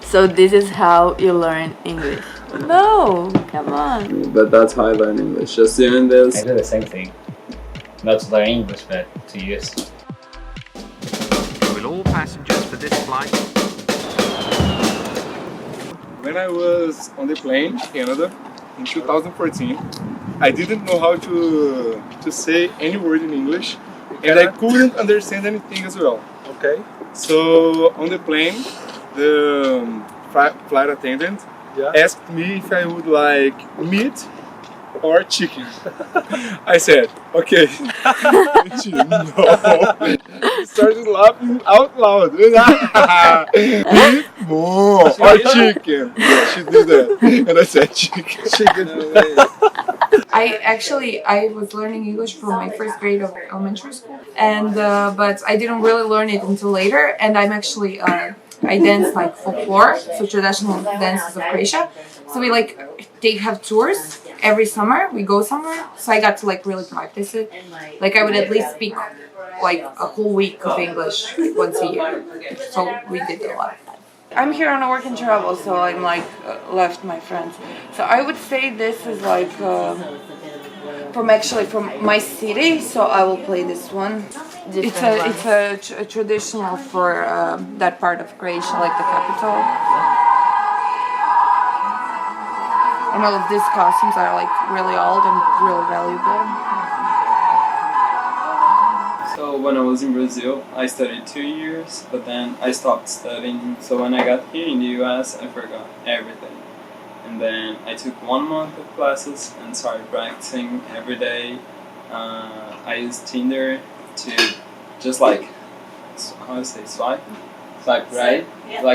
So this is how you learn English. No, come on. But that's how I learn English. Just doing this. I do the same thing. Not to learn English, but to use. Will all passengers for this flight? When I was on the plane in Canada in 2014, I didn't know how to say any word in English, and I couldn't understand anything as well. Okay. So on the plane, the flight attendant asked me if I would like meat or chicken. I said, okay. No. He started laughing out loud. Meat more or chicken. Yeah, she did that. And I said chicken. Chicken. I was learning English from my first grade of elementary school, and but I didn't really learn it until later. And I'm actually I dance like folklore, so traditional dances of Croatia. So they have tours every summer. We go somewhere, so I got to really practice it. Like I would at least speak like a whole week of English once a year. So we did a lot. I'm here on a work and travel, so I'm left my friends. So I would say this is from my city. So I will play this one. It's a traditional for that part of Croatia, like the capital. And all of these costumes are really old and really valuable. So when I was in Brazil, I studied 2 years, but then I stopped studying. So when I got here in the US, I forgot everything. And then I took 1 month of classes and started practicing every day. I used Tinder to just how to say, swipe right,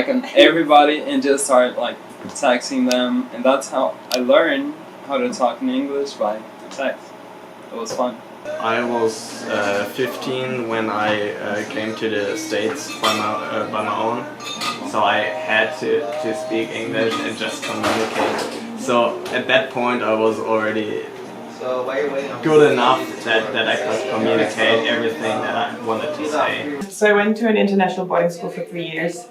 on everybody, and just start texting them, and that's how I learned how to talk in English, by text. It was fun. I was 15 when I came to the States by my own, so I had to speak English and just communicate. So at that point I was already good enough that I could communicate everything that I wanted to say. So I went to an international boarding school for 3 years,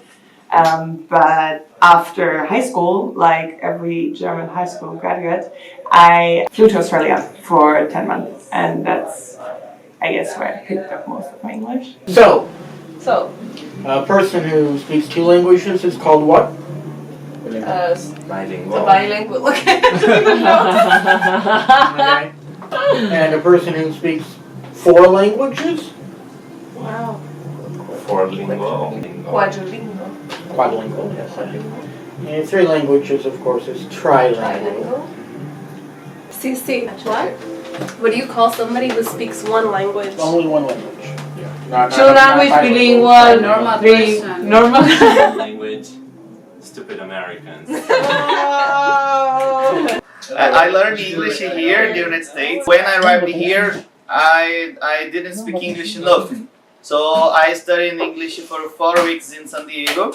but after high school, like every German high school graduate, I flew to Australia for 10 months, and that's, I guess, where I picked up most of my English. So, a person who speaks 2 languages is called what? Bilingual. Bilingual. Okay. And a person who speaks 4 languages? Wow. Quadlingual. Quadlingual, yes, I do. And 3 languages, of course, is trilingual. CC. What? What do you call somebody who speaks 1 language? Only 1 language. Yeah. 2 language, bilingual, normal 3 person. normal. Language. Stupid Americans. I learned English here in the United States. When I arrived here, I didn't speak English enough. So I studied English for 4 weeks in San Diego.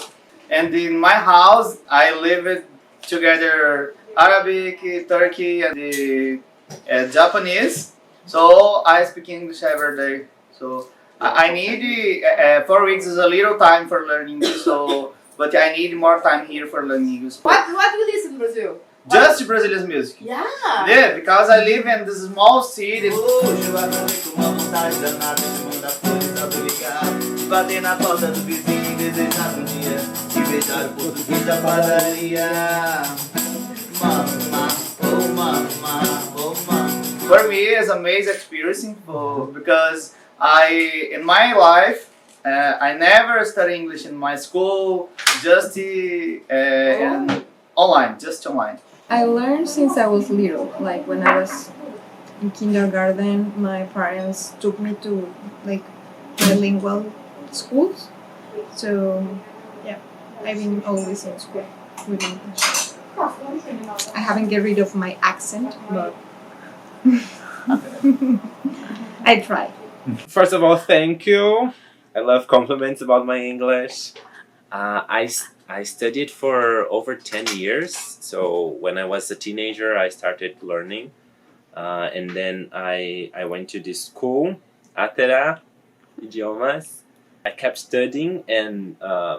And in my house, I lived together Arabic, Turkey, and Japanese. So I speak English every day. So I need 4 weeks is a little time for learning English. But I need more time here for learning English. What do you listen in Brazil? Just Brazilian music. Yeah. Yeah, because I live in this small city. For me, it's amazing experience because in my life, I never studied English in my school, just online. I learned since I was little. Like when I was in kindergarten, my parents took me to bilingual schools. So yeah, I've been always in school with English. I haven't get rid of my accent, but I try. First of all, thank you. I love compliments about my English. I studied for over 10 years. So when I was a teenager, I started learning. And then I went to this school, Atera Idiomas. I kept studying, and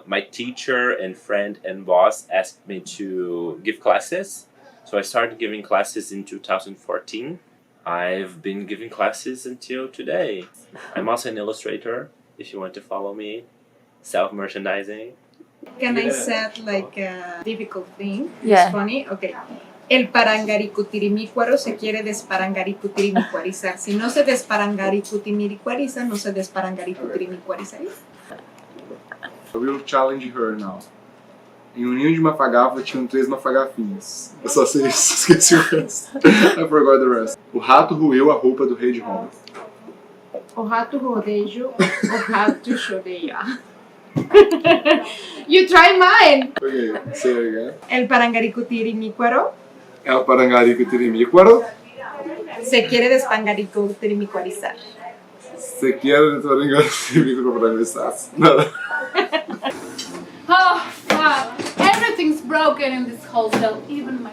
my teacher and friend and boss asked me to give classes. So I started giving classes in 2014. I've been giving classes until today. I'm also an illustrator, if you want to follow me. Self-merchandising. Can I set like a difficult thing? Yeah. It's funny? Okay. El parangaricutirimícuaro se quiere desparangaricutirimícuarizar. Si no se desparangaricutirimícuariza, no se desparangaricutirimícuarizaria. I will challenge her now. Em um ninho de mafagafo tinham 3 mafagafinhos. Eu só sei isso, esqueci o resto. I forgot the rest. O rato roeu a roupa do rei de Roma. O rato rodejo, o rato choreia. You try mine! Okay, say it again. El parangaricutirimícuaro É o parangaricutirimícuaro. se quiere desparangaricutirimícuarizar. Você quer o parangaricutirimícuaro? Nada. Oh, fuck. Everything's broken in this hostel, even my